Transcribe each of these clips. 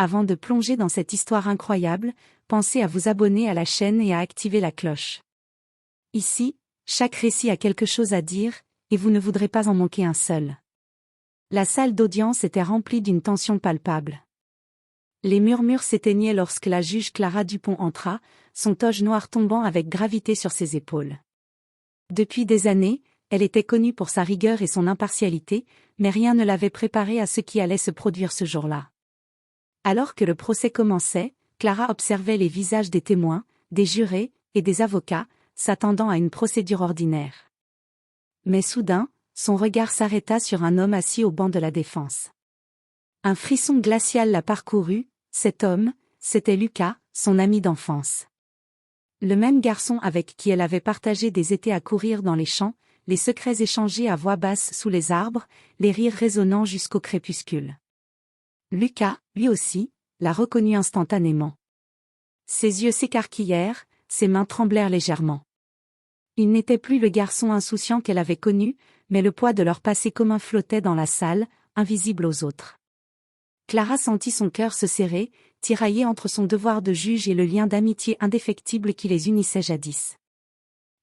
Avant de plonger dans cette histoire incroyable, pensez à vous abonner à la chaîne et à activer la cloche. Ici, chaque récit a quelque chose à dire, et vous ne voudrez pas en manquer un seul. La salle d'audience était remplie d'une tension palpable. Les murmures s'éteignaient lorsque la juge Clara Dupont entra, son toge noire tombant avec gravité sur ses épaules. Depuis des années, elle était connue pour sa rigueur et son impartialité, mais rien ne l'avait préparée à ce qui allait se produire ce jour-là. Alors que le procès commençait, Clara observait les visages des témoins, des jurés et des avocats, s'attendant à une procédure ordinaire. Mais soudain, son regard s'arrêta sur un homme assis au banc de la défense. Un frisson glacial la parcourut. Cet homme, c'était Lucas, son ami d'enfance. Le même garçon avec qui elle avait partagé des étés à courir dans les champs, les secrets échangés à voix basse sous les arbres, les rires résonnant jusqu'au crépuscule. Lucas, lui aussi, la reconnut instantanément. Ses yeux s'écarquillèrent, ses mains tremblèrent légèrement. Il n'était plus le garçon insouciant qu'elle avait connu, mais le poids de leur passé commun flottait dans la salle, invisible aux autres. Clara sentit son cœur se serrer, tiraillé entre son devoir de juge et le lien d'amitié indéfectible qui les unissait jadis.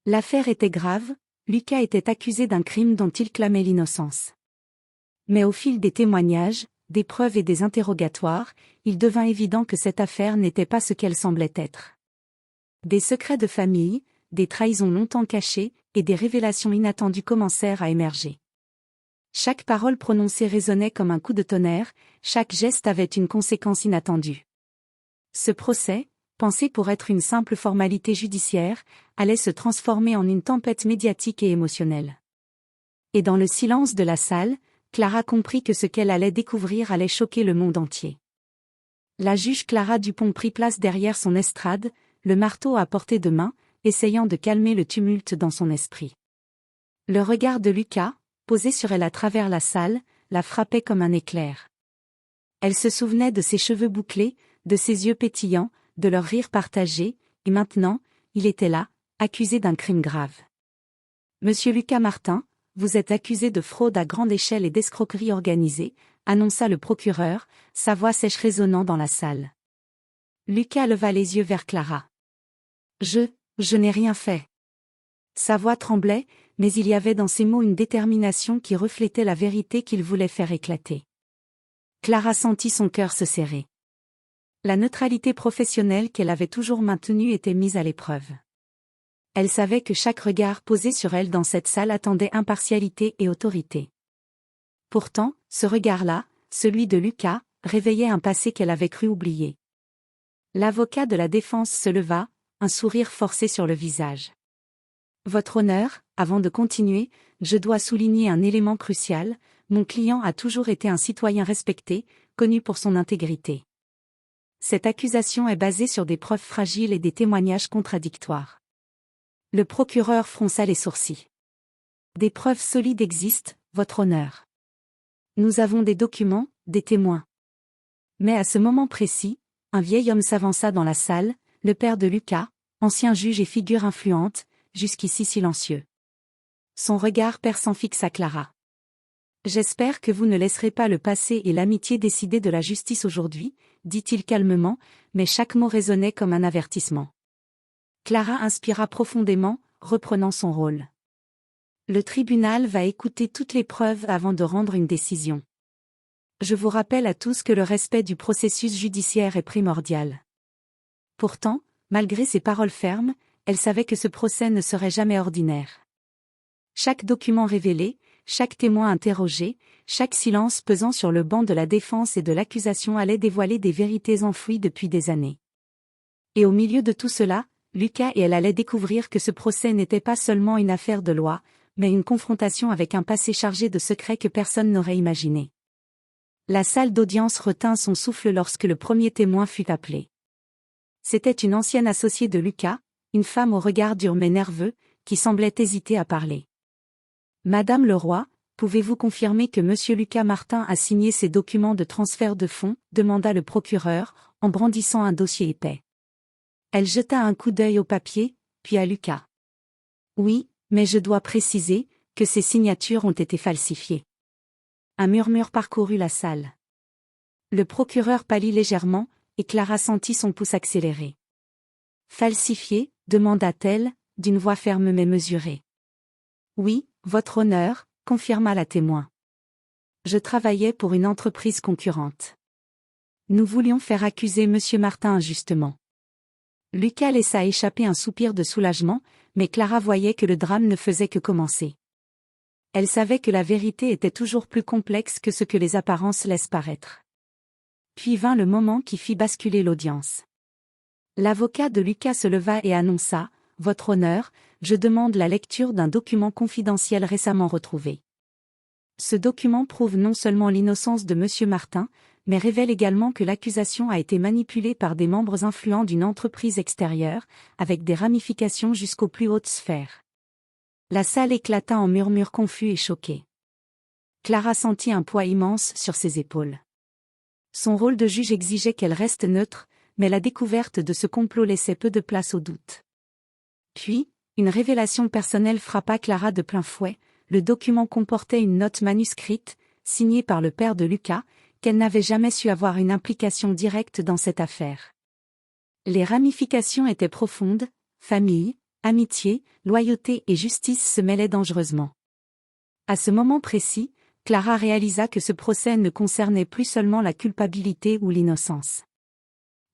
L'affaire était grave, Lucas était accusé d'un crime dont il clamait l'innocence. Mais au fil des témoignages, des preuves et des interrogatoires, il devint évident que cette affaire n'était pas ce qu'elle semblait être. Des secrets de famille, des trahisons longtemps cachées, et des révélations inattendues commencèrent à émerger. Chaque parole prononcée résonnait comme un coup de tonnerre, chaque geste avait une conséquence inattendue. Ce procès, pensé pour être une simple formalité judiciaire, allait se transformer en une tempête médiatique et émotionnelle. Et dans le silence de la salle, Clara comprit que ce qu'elle allait découvrir allait choquer le monde entier. La juge Clara Dupont prit place derrière son estrade, le marteau à portée de main, essayant de calmer le tumulte dans son esprit. Le regard de Lucas, posé sur elle à travers la salle, la frappait comme un éclair. Elle se souvenait de ses cheveux bouclés, de ses yeux pétillants, de leur rire partagé, et maintenant, il était là, accusé d'un crime grave. Monsieur Lucas Martin, vous êtes accusé de fraude à grande échelle et d'escroquerie organisée, annonça le procureur, sa voix sèche résonnant dans la salle. Lucas leva les yeux vers Clara. Je n'ai rien fait. Sa voix tremblait, mais il y avait dans ses mots une détermination qui reflétait la vérité qu'il voulait faire éclater. Clara sentit son cœur se serrer. La neutralité professionnelle qu'elle avait toujours maintenue était mise à l'épreuve. Elle savait que chaque regard posé sur elle dans cette salle attendait impartialité et autorité. Pourtant, ce regard-là, celui de Lucas, réveillait un passé qu'elle avait cru oublier. L'avocat de la défense se leva, un sourire forcé sur le visage. Votre honneur, avant de continuer, je dois souligner un élément crucial, mon client a toujours été un citoyen respecté, connu pour son intégrité. Cette accusation est basée sur des preuves fragiles et des témoignages contradictoires. Le procureur fronça les sourcils. Des preuves solides existent, votre honneur. Nous avons des documents, des témoins. Mais à ce moment précis, un vieil homme s'avança dans la salle, le père de Lucas, ancien juge et figure influente, jusqu'ici silencieux. Son regard perçant fixa Clara. J'espère que vous ne laisserez pas le passé et l'amitié décider de la justice aujourd'hui, dit-il calmement, mais chaque mot résonnait comme un avertissement. Clara inspira profondément, reprenant son rôle. Le tribunal va écouter toutes les preuves avant de rendre une décision. Je vous rappelle à tous que le respect du processus judiciaire est primordial. Pourtant, malgré ses paroles fermes, elle savait que ce procès ne serait jamais ordinaire. Chaque document révélé, chaque témoin interrogé, chaque silence pesant sur le banc de la défense et de l'accusation allait dévoiler des vérités enfouies depuis des années. Et au milieu de tout cela, Lucas et elle allaient découvrir que ce procès n'était pas seulement une affaire de loi, mais une confrontation avec un passé chargé de secrets que personne n'aurait imaginé. La salle d'audience retint son souffle lorsque le premier témoin fut appelé. C'était une ancienne associée de Lucas, une femme au regard dur mais nerveux, qui semblait hésiter à parler. Madame Leroy, pouvez-vous confirmer que Monsieur Lucas Martin a signé ces documents de transfert de fonds, demanda le procureur, en brandissant un dossier épais. Elle jeta un coup d'œil au papier, puis à Lucas. Oui, mais je dois préciser que ces signatures ont été falsifiées. Un murmure parcourut la salle. Le procureur pâlit légèrement, et Clara sentit son pouce accélérer. Falsifié, demanda-t-elle, d'une voix ferme mais mesurée. Oui, votre honneur, confirma la témoin. Je travaillais pour une entreprise concurrente. Nous voulions faire accuser Monsieur Martin injustement. Lucas laissa échapper un soupir de soulagement, mais Clara voyait que le drame ne faisait que commencer. Elle savait que la vérité était toujours plus complexe que ce que les apparences laissent paraître. Puis vint le moment qui fit basculer l'audience. L'avocat de Lucas se leva et annonça, « Votre honneur, je demande la lecture d'un document confidentiel récemment retrouvé. » Ce document prouve non seulement l'innocence de Monsieur Martin, mais révèle également que l'accusation a été manipulée par des membres influents d'une entreprise extérieure, avec des ramifications jusqu'aux plus hautes sphères. La salle éclata en murmures confus et choqués. Clara sentit un poids immense sur ses épaules. Son rôle de juge exigeait qu'elle reste neutre, mais la découverte de ce complot laissait peu de place au doute. Puis, une révélation personnelle frappa Clara de plein fouet. Le document comportait une note manuscrite, signée par le père de Lucas, qu'elle n'avait jamais su avoir une implication directe dans cette affaire. Les ramifications étaient profondes, famille, amitié, loyauté et justice se mêlaient dangereusement. À ce moment précis, Clara réalisa que ce procès ne concernait plus seulement la culpabilité ou l'innocence.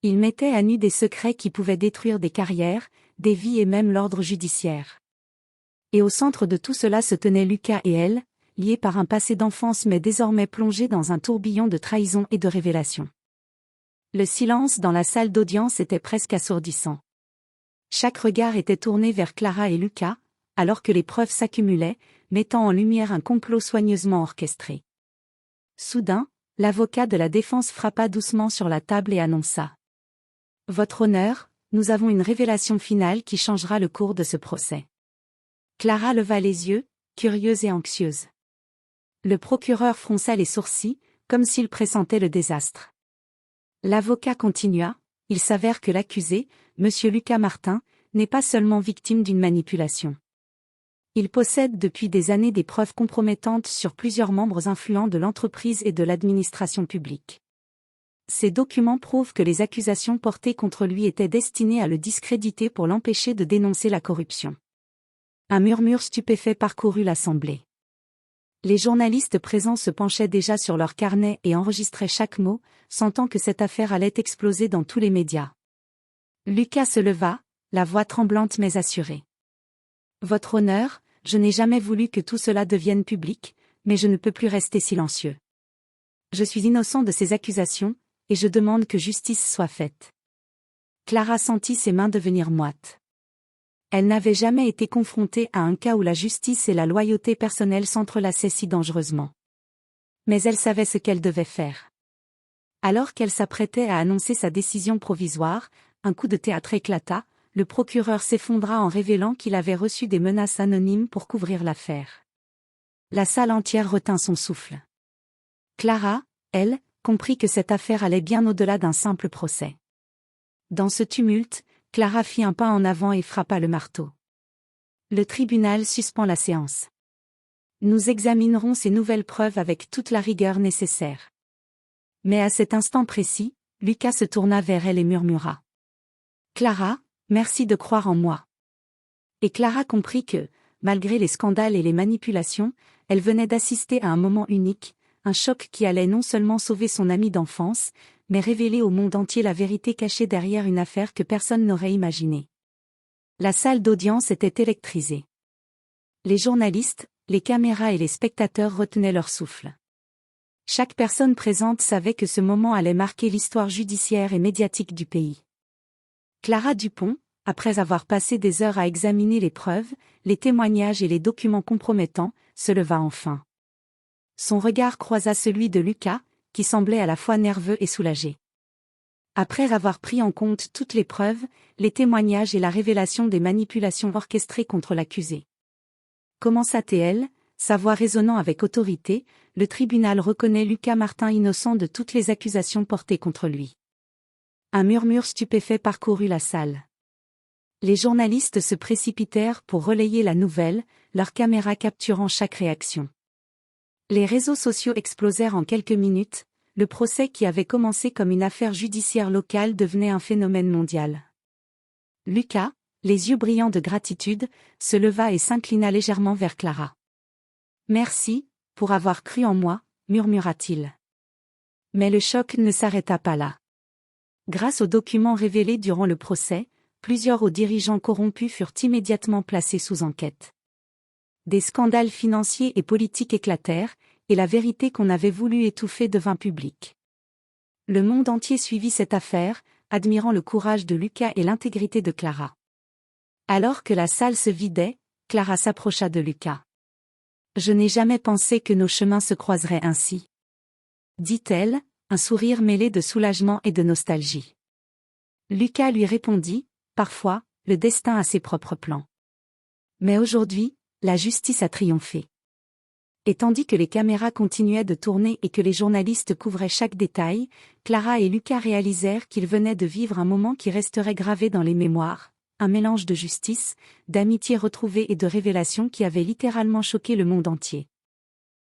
Il mettait à nu des secrets qui pouvaient détruire des carrières, des vies et même l'ordre judiciaire. Et au centre de tout cela se tenaient Lucas et elle, liés par un passé d'enfance mais désormais plongés dans un tourbillon de trahison et de révélations. Le silence dans la salle d'audience était presque assourdissant. Chaque regard était tourné vers Clara et Lucas, alors que les preuves s'accumulaient, mettant en lumière un complot soigneusement orchestré. Soudain, l'avocat de la défense frappa doucement sur la table et annonça. « Votre honneur, nous avons une révélation finale qui changera le cours de ce procès. » Clara leva les yeux, curieuse et anxieuse. Le procureur fronça les sourcils, comme s'il pressentait le désastre. L'avocat continua, « Il s'avère que l'accusé, Monsieur Lucas Martin, n'est pas seulement victime d'une manipulation. Il possède depuis des années des preuves compromettantes sur plusieurs membres influents de l'entreprise et de l'administration publique. Ces documents prouvent que les accusations portées contre lui étaient destinées à le discréditer pour l'empêcher de dénoncer la corruption. » Un murmure stupéfait parcourut l'assemblée. Les journalistes présents se penchaient déjà sur leurs carnets et enregistraient chaque mot, sentant que cette affaire allait exploser dans tous les médias. Lucas se leva, la voix tremblante mais assurée. « Votre honneur, je n'ai jamais voulu que tout cela devienne public, mais je ne peux plus rester silencieux. Je suis innocent de ces accusations, et je demande que justice soit faite. » Clara sentit ses mains devenir moites. Elle n'avait jamais été confrontée à un cas où la justice et la loyauté personnelle s'entrelaçaient si dangereusement. Mais elle savait ce qu'elle devait faire. Alors qu'elle s'apprêtait à annoncer sa décision provisoire, un coup de théâtre éclata, le procureur s'effondra en révélant qu'il avait reçu des menaces anonymes pour couvrir l'affaire. La salle entière retint son souffle. Clara, elle, comprit que cette affaire allait bien au-delà d'un simple procès. Dans ce tumulte, Clara fit un pas en avant et frappa le marteau. Le tribunal suspend la séance. Nous examinerons ces nouvelles preuves avec toute la rigueur nécessaire. Mais à cet instant précis, Lucas se tourna vers elle et murmura. « Clara, merci de croire en moi. » Et Clara comprit que, malgré les scandales et les manipulations, elle venait d'assister à un moment unique, un choc qui allait non seulement sauver son amie d'enfance, mais révéler au monde entier la vérité cachée derrière une affaire que personne n'aurait imaginée. La salle d'audience était électrisée. Les journalistes, les caméras et les spectateurs retenaient leur souffle. Chaque personne présente savait que ce moment allait marquer l'histoire judiciaire et médiatique du pays. Clara Dupont, après avoir passé des heures à examiner les preuves, les témoignages et les documents compromettants, se leva enfin. Son regard croisa celui de Lucas, qui semblait à la fois nerveux et soulagé. Après avoir pris en compte toutes les preuves, les témoignages et la révélation des manipulations orchestrées contre l'accusé. Commença-t-elle, sa voix résonnant avec autorité, le tribunal reconnaît Lucas Martin innocent de toutes les accusations portées contre lui. Un murmure stupéfait parcourut la salle. Les journalistes se précipitèrent pour relayer la nouvelle, leurs caméras capturant chaque réaction. Les réseaux sociaux explosèrent en quelques minutes, le procès qui avait commencé comme une affaire judiciaire locale devenait un phénomène mondial. Lucas, les yeux brillants de gratitude, se leva et s'inclina légèrement vers Clara. « Merci, pour avoir cru en moi », murmura-t-il. Mais le choc ne s'arrêta pas là. Grâce aux documents révélés durant le procès, plusieurs hauts dirigeants corrompus furent immédiatement placés sous enquête. Des scandales financiers et politiques éclatèrent, et la vérité qu'on avait voulu étouffer devint publique. Le monde entier suivit cette affaire, admirant le courage de Lucas et l'intégrité de Clara. Alors que la salle se vidait, Clara s'approcha de Lucas. « Je n'ai jamais pensé que nos chemins se croiseraient ainsi. » dit-elle, un sourire mêlé de soulagement et de nostalgie. Lucas lui répondit, « Parfois, le destin a ses propres plans. Mais aujourd'hui, la justice a triomphé. » Et tandis que les caméras continuaient de tourner et que les journalistes couvraient chaque détail, Clara et Lucas réalisèrent qu'ils venaient de vivre un moment qui resterait gravé dans les mémoires, un mélange de justice, d'amitié retrouvée et de révélation qui avait littéralement choqué le monde entier.